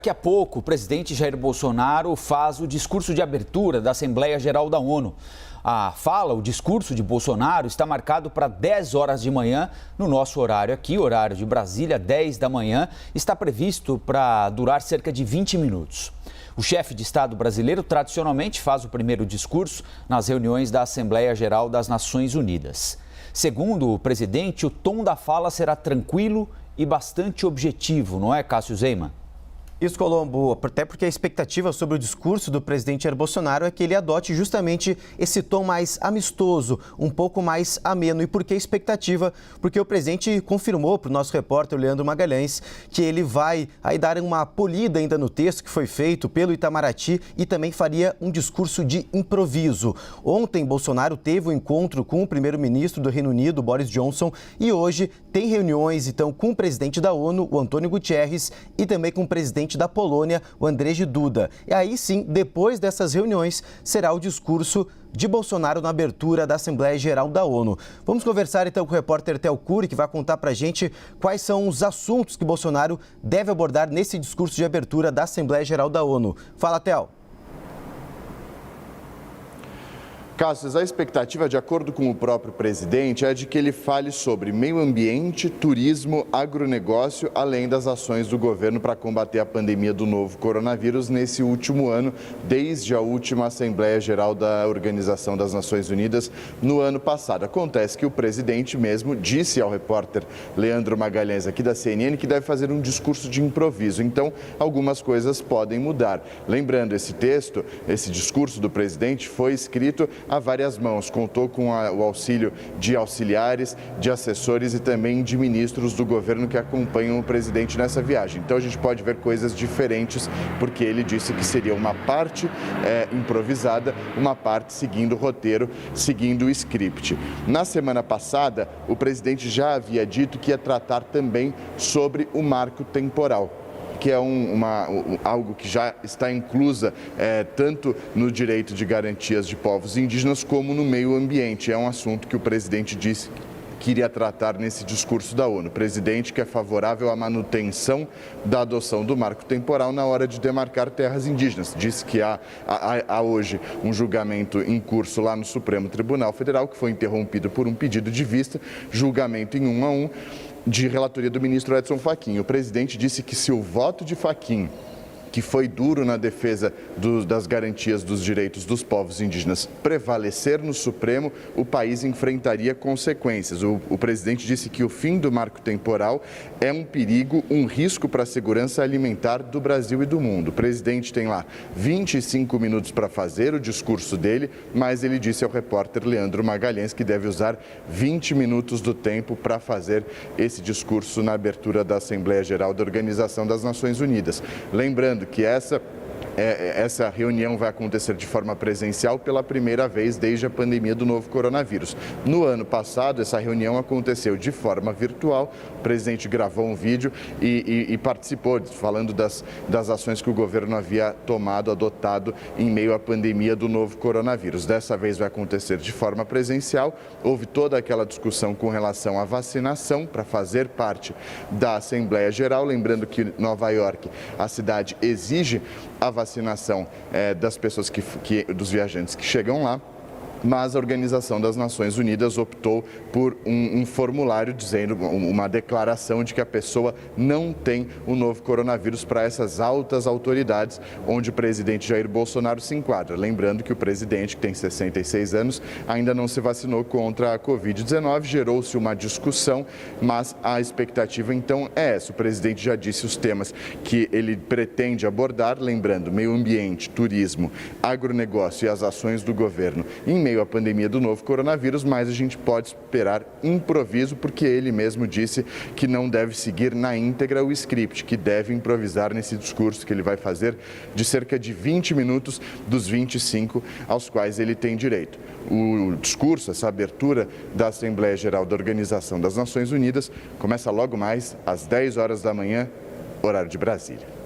Daqui a pouco, o presidente Jair Bolsonaro faz o discurso de abertura da Assembleia Geral da ONU. O discurso de Bolsonaro está marcado para 10 horas de manhã, no nosso horário aqui, horário de Brasília, 10 da manhã, está previsto para durar cerca de 20 minutos. O chefe de Estado brasileiro tradicionalmente faz o primeiro discurso nas reuniões da Assembleia Geral das Nações Unidas. Segundo o presidente, o tom da fala será tranquilo e bastante objetivo, não é, Cássio Zeyman? Isso, Colombo, até porque a expectativa sobre o discurso do presidente Jair Bolsonaro é que ele adote justamente esse tom mais amistoso, um pouco mais ameno. E por que expectativa? Porque o presidente confirmou para o nosso repórter Leandro Magalhães que ele vai aí dar uma polida ainda no texto que foi feito pelo Itamaraty e também faria um discurso de improviso. Ontem, Bolsonaro teve um encontro com o primeiro-ministro do Reino Unido, Boris Johnson, e hoje tem reuniões, então, com o presidente da ONU, o Antônio Guterres, e também com o presidente da Polônia, o Andrzej Duda. E aí sim, depois dessas reuniões, será o discurso de Bolsonaro na abertura da Assembleia Geral da ONU. Vamos conversar então com o repórter Theo Cury, que vai contar pra gente quais são os assuntos que Bolsonaro deve abordar nesse discurso de abertura da Assembleia Geral da ONU. Fala, Theo. Cássio, a expectativa, de acordo com o próprio presidente, é de que ele fale sobre meio ambiente, turismo, agronegócio, além das ações do governo para combater a pandemia do novo coronavírus nesse último ano, desde a última Assembleia Geral da Organização das Nações Unidas no ano passado. Acontece que o presidente mesmo disse ao repórter Leandro Magalhães, aqui da CNN, que deve fazer um discurso de improviso. Então, algumas coisas podem mudar. Lembrando, esse texto, esse discurso do presidente foi escrito a várias mãos, contou com o auxílio de auxiliares, de assessores e também de ministros do governo que acompanham o presidente nessa viagem. Então a gente pode ver coisas diferentes, porque ele disse que seria uma parte improvisada, uma parte seguindo o roteiro, seguindo o script. Na semana passada, o presidente já havia dito que ia tratar também sobre o marco temporal, que é algo que já está inclusa tanto no direito de garantias de povos indígenas como no meio ambiente. É um assunto que o presidente disse que iria tratar nesse discurso da ONU. O presidente que é favorável à manutenção da adoção do marco temporal na hora de demarcar terras indígenas. Disse que há hoje um julgamento em curso lá no Supremo Tribunal Federal, que foi interrompido por um pedido de vista, julgamento em 1 a 1, de relatoria do ministro Edson Fachin. O presidente disse que se o voto de Fachin, que foi duro na defesa das garantias dos direitos dos povos indígenas, prevalecer no Supremo, o país enfrentaria consequências. O presidente disse que o fim do marco temporal é um perigo, um risco para a segurança alimentar do Brasil e do mundo. O presidente tem lá 25 minutos para fazer o discurso dele, mas ele disse ao repórter Leandro Magalhães que deve usar 20 minutos do tempo para fazer esse discurso na abertura da Assembleia Geral da Organização das Nações Unidas. Lembrando que essa reunião vai acontecer de forma presencial pela primeira vez desde a pandemia do novo coronavírus. No ano passado, essa reunião aconteceu de forma virtual. O presidente gravou um vídeo e participou, falando das ações que o governo havia adotado em meio à pandemia do novo coronavírus. Dessa vez vai acontecer de forma presencial. Houve toda aquela discussão com relação à vacinação para fazer parte da Assembleia Geral. Lembrando que Nova York, a cidade, exige a vacinação das pessoas dos viajantes que chegam lá, mas a Organização das Nações Unidas optou por um formulário dizendo, uma declaração de que a pessoa não tem o novo coronavírus para essas altas autoridades, onde o presidente Jair Bolsonaro se enquadra. Lembrando que o presidente, que tem 66 anos, ainda não se vacinou contra a Covid-19, gerou-se uma discussão, mas a expectativa então é essa. O presidente já disse os temas que ele pretende abordar, lembrando, meio ambiente, turismo, agronegócio e as ações do governo em meio à pandemia do novo coronavírus, mas a gente pode esperar improviso, porque ele mesmo disse que não deve seguir na íntegra o script, que deve improvisar nesse discurso que ele vai fazer de cerca de 20 minutos dos 25 aos quais ele tem direito. O discurso, essa abertura da Assembleia Geral da Organização das Nações Unidas, começa logo mais às 10 horas da manhã, horário de Brasília.